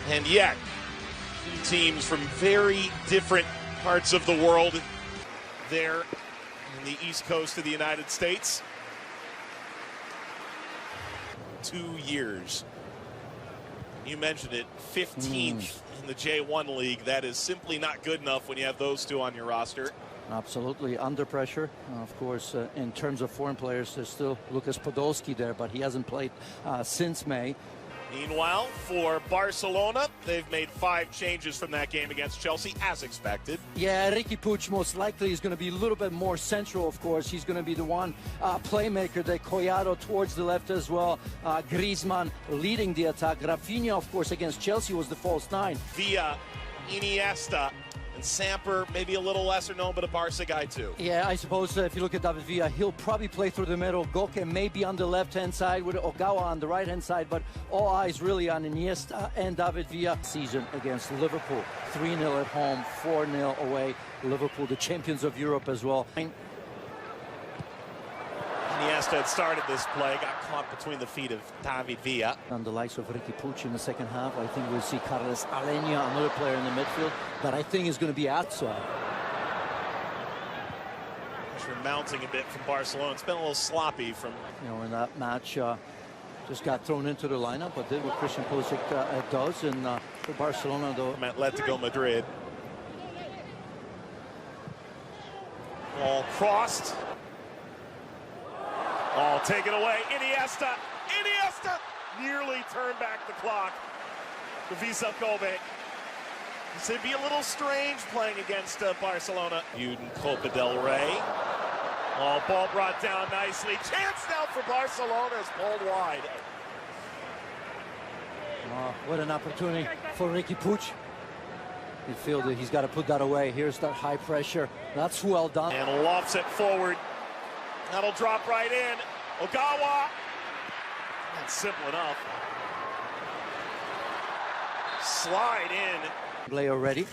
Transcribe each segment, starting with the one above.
And yet, two teams from very different parts of the world there in the East Coast of the United States. 2 years. You mentioned it, 15th in the J1 League. That is simply not good enough when you have those two on your roster. Absolutely under pressure. Of course, in terms of foreign players, there's still Lukas Podolski there, but he hasn't played since May. Meanwhile, for Barcelona, they've made 5 changes from that game against Chelsea, as expected. Yeah, Riqui Puig most likely is going to be a little bit more central, of course. He's going to be the one playmaker. They Collado towards the left as well. Griezmann leading the attack. Rafinha, of course, against Chelsea was the false 9. Via Iniesta. And Samper, maybe a little lesser known, but a Barca guy too. Yeah, I suppose if you look at David Villa, he'll probably play through the middle. Goke maybe on the left-hand side with Ogawa on the right-hand side, but all eyes really on Iniesta and David Villa. Season against Liverpool, 3-0 at home, 4-0 away. Liverpool, the champions of Europe as well. Iniesta had started this play, got caught between the feet of David Villa. On the likes of Riqui Puig in the second half, I think we'll see Carles Alenia, another player in the midfield, that I think is going to be outside. Pressure mounting a bit from Barcelona. It's been a little sloppy from... You know, in that match, just got thrown into the lineup, but did what Christian Pulisic does. And for Barcelona, though... From Atletico Madrid. Ball crossed. Oh, taken away. Iniesta nearly turned back the clock. Wefisel Kobe. It'd be a little strange playing against Barcelona. Uden Copa del Rey. Oh, ball brought down nicely. Chance now for Barcelona is pulled wide. Oh, what an opportunity for Riqui Puig. He feels that he's got to put that away. Here's that high pressure. That's well done. And lofts it forward. That'll drop right in. Ogawa. That's simple enough. Slide in. Play already.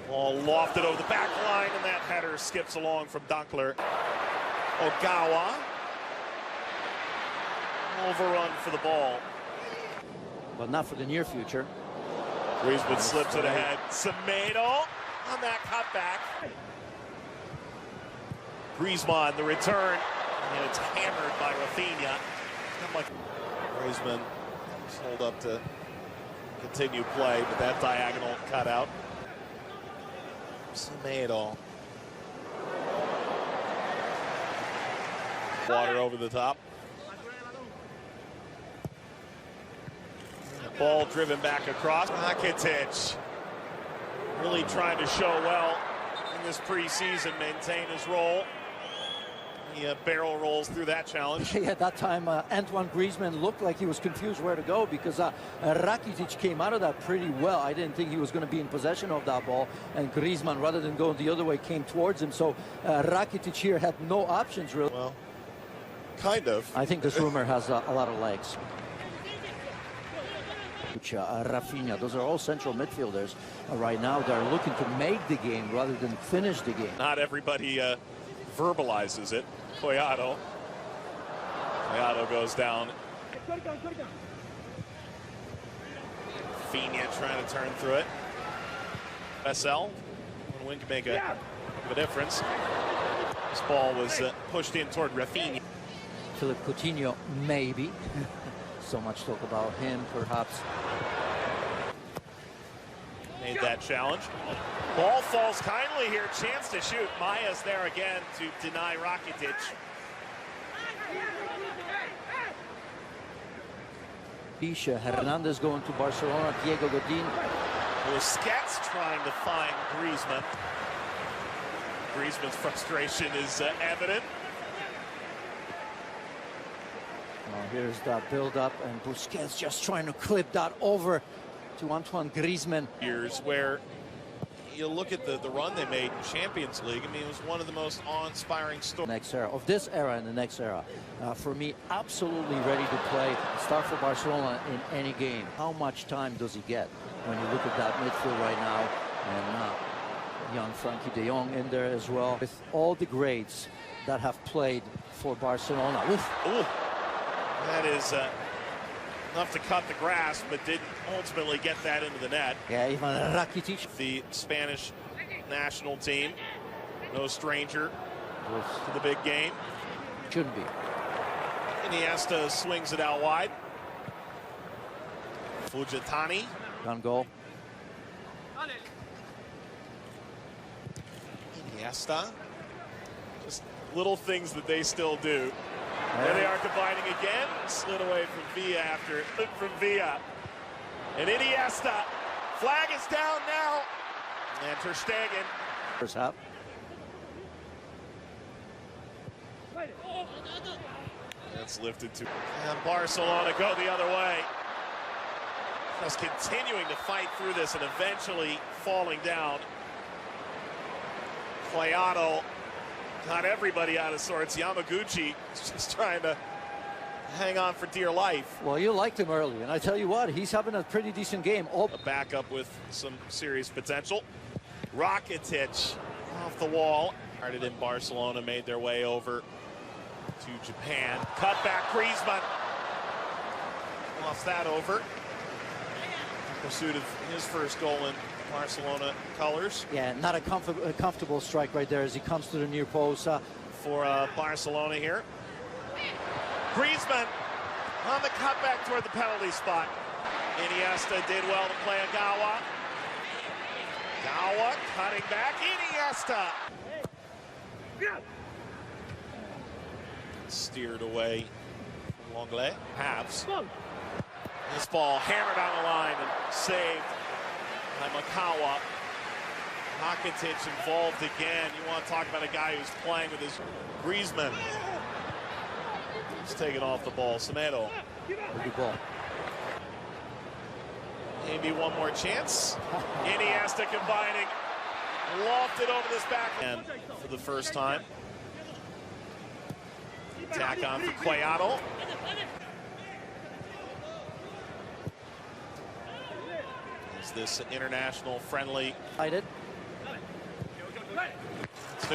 Ball lofted over the back line, and that header skips along from Dankler. Ogawa. Overrun for the ball. But not for the near future. Griezmann slips it ahead. Semedo on that cutback. Griezmann, the return, and it's hammered by Rafinha. Griezmann is hold up to continue play, but that diagonal cut out. Semedo. Water over the top. Ball driven back across. Rakitic really trying to show well in this preseason, maintain his role. He barrel rolls through that challenge. Yeah, that time Antoine Griezmann looked like he was confused where to go because Rakitic came out of that pretty well. I didn't think he was going to be in possession of that ball, and Griezmann, rather than go the other way, came towards him. So Rakitic here had no options really. Well, kind of. I think this rumor has a lot of legs. Rafinha, those are all central midfielders right now. They're looking to make the game rather than finish the game. Not everybody verbalizes it. Collado goes down. Rafinha trying to turn through it. Wefisel, one win can make a difference. This ball was pushed in toward Rafinha. Philippe Coutinho, maybe. So much talk about him, perhaps. Made that challenge. Ball falls kindly here. Chance to shoot. Maya's there again to deny Rakitic. Pisha, Hernandez going to Barcelona, Diego Godin. Busquets trying to find Griezmann. Griezmann's frustration is evident. Here's that build-up, and Busquets just trying to clip that over to Antoine Griezmann. Years where you look at the run they made in Champions League. I mean, it was one of the most awe-inspiring stories. Next era, of this era and the next era. For me, absolutely ready to play, start for Barcelona in any game. How much time does he get when you look at that midfield right now? And young Frankie de Jong in there as well. With all the grades that have played for Barcelona. Oof. Ooh. That is enough to cut the grass, but didn't ultimately get that into the net. Yeah, Ivan Rakitic. The Spanish national team, no stranger to the big game. Shouldn't be. Inniesta swings it out wide. Fujitani. On goal. Inniesta. Just little things that they still do. There they are combining again. Slid away from Villa after from Villa. And Inniesta. Flag is down now. And Ter Stegen. First half. That's lifted to. And Barcelona go the other way. Just continuing to fight through this and eventually falling down. Clayado got everybody out of sorts. Yamaguchi is just trying to hang on for dear life. Well, you liked him early, and I tell you what, he's having a pretty decent game. A backup with some serious potential. Rakitic off the wall. Started in Barcelona, made their way over to Japan. Cut back, Griezmann. Lost that over. In pursuit of his first goal in Barcelona colors. Yeah, not a comfortable strike right there as he comes to the near post. For Barcelona here. Griezmann on the cutback toward the penalty spot. Iniesta did well to play Agawa. Agawa cutting back. Iniesta. Steered away from Longley. Halves. This ball hammered on the line and saved by Makawa. Rakitic involved again. You want to talk about a guy who's playing with his Griezmann. He's taking off the ball. Semedo. Good ball. Maybe one more chance. Iniesta combining. Lofted over this back end for the first time. Attack on for Clayado. Is this international friendly? To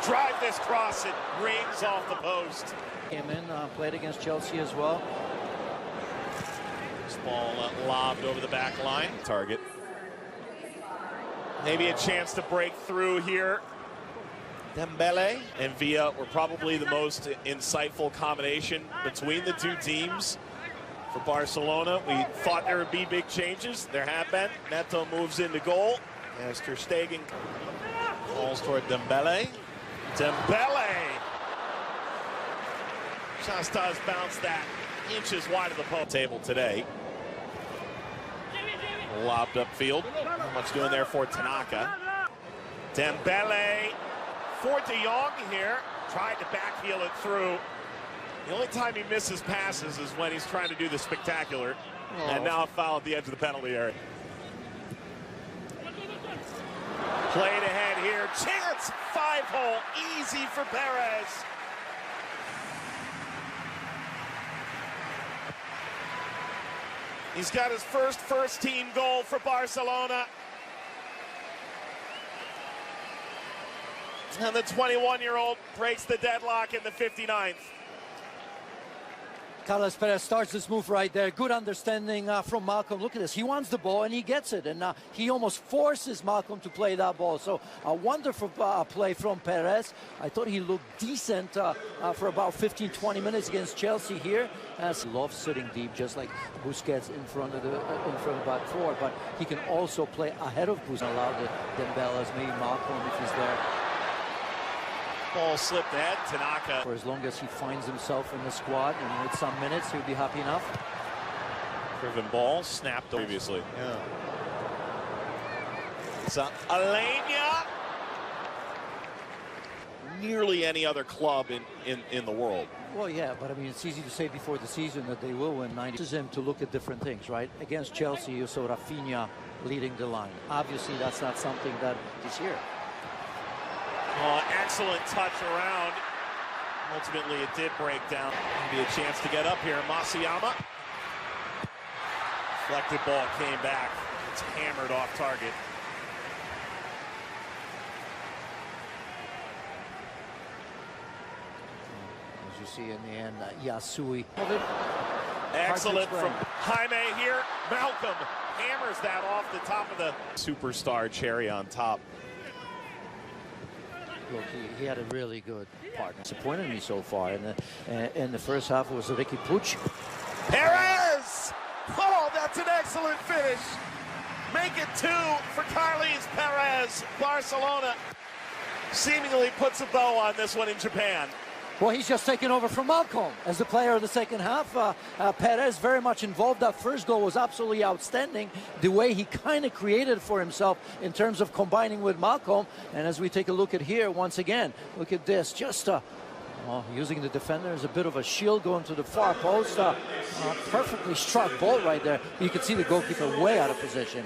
drive this cross, it rings off the post. Came in, played against Chelsea as well. This ball lobbed over the back line. Target. Maybe a chance to break through here. Dembele and Villa were probably the most insightful combination between the two teams. For Barcelona, we thought there would be big changes. There have been. Neto moves into goal as Ter Stegen falls toward Dembele. Dembele! Just does bounce that inches wide of the post table today. Lobbed upfield. Not much doing there for Tanaka. Dembele for De Jong here. Tried to backheel it through. The only time he misses passes is when he's trying to do the spectacular. Oh. And now a foul at the edge of the penalty area. Played ahead here. Chance. 5-hole. Easy for Perez. He's got his first team goal for Barcelona. And the 21-year-old breaks the deadlock in the 59th. Carlos Perez starts this move right there. Good understanding from Malcolm. Look at this. He wants the ball and he gets it. And he almost forces Malcolm to play that ball. So a wonderful play from Perez. I thought he looked decent for about 15-20 minutes against Chelsea here. Loves sitting deep, just like Busquets in front of the back four. But he can also play ahead of Busquets. Allow the Dembele's, maybe Malcolm if he's there. Ball slipped ahead. Tanaka. For as long as he finds himself in the squad and with some minutes, he'll be happy enough. Driven ball snapped previously. Yeah. So Alenia. Nearly any other club in the world. Well, yeah, but I mean, it's easy to say before the season that they will win 90. This is him to look at different things, right? Against Chelsea, you saw Rafinha leading the line. Obviously, that's not something that is here. Excellent touch around. Ultimately, it did break down. Maybe a chance to get up here. Masayama. Deflected ball came back. It's hammered off target. As you see in the end, Yasui. Excellent from Jaime here. Malcolm hammers that off the top of the superstar cherry on top. Look, he had a really good partner. Disappointed me so far. In the first half, it was Ricky Puig. Perez! Oh, that's an excellent finish. Make it 2 for Carles Perez. Barcelona seemingly puts a bow on this one in Japan. Well, he's just taken over from Malcolm as the player of the second half. Perez very much involved. That first goal was absolutely outstanding. The way he kind of created for himself in terms of combining with Malcolm. And as we take a look at here, once again, look at this. Just using the defender as a bit of a shield going to the far post. Perfectly struck ball right there. You can see the goalkeeper way out of position.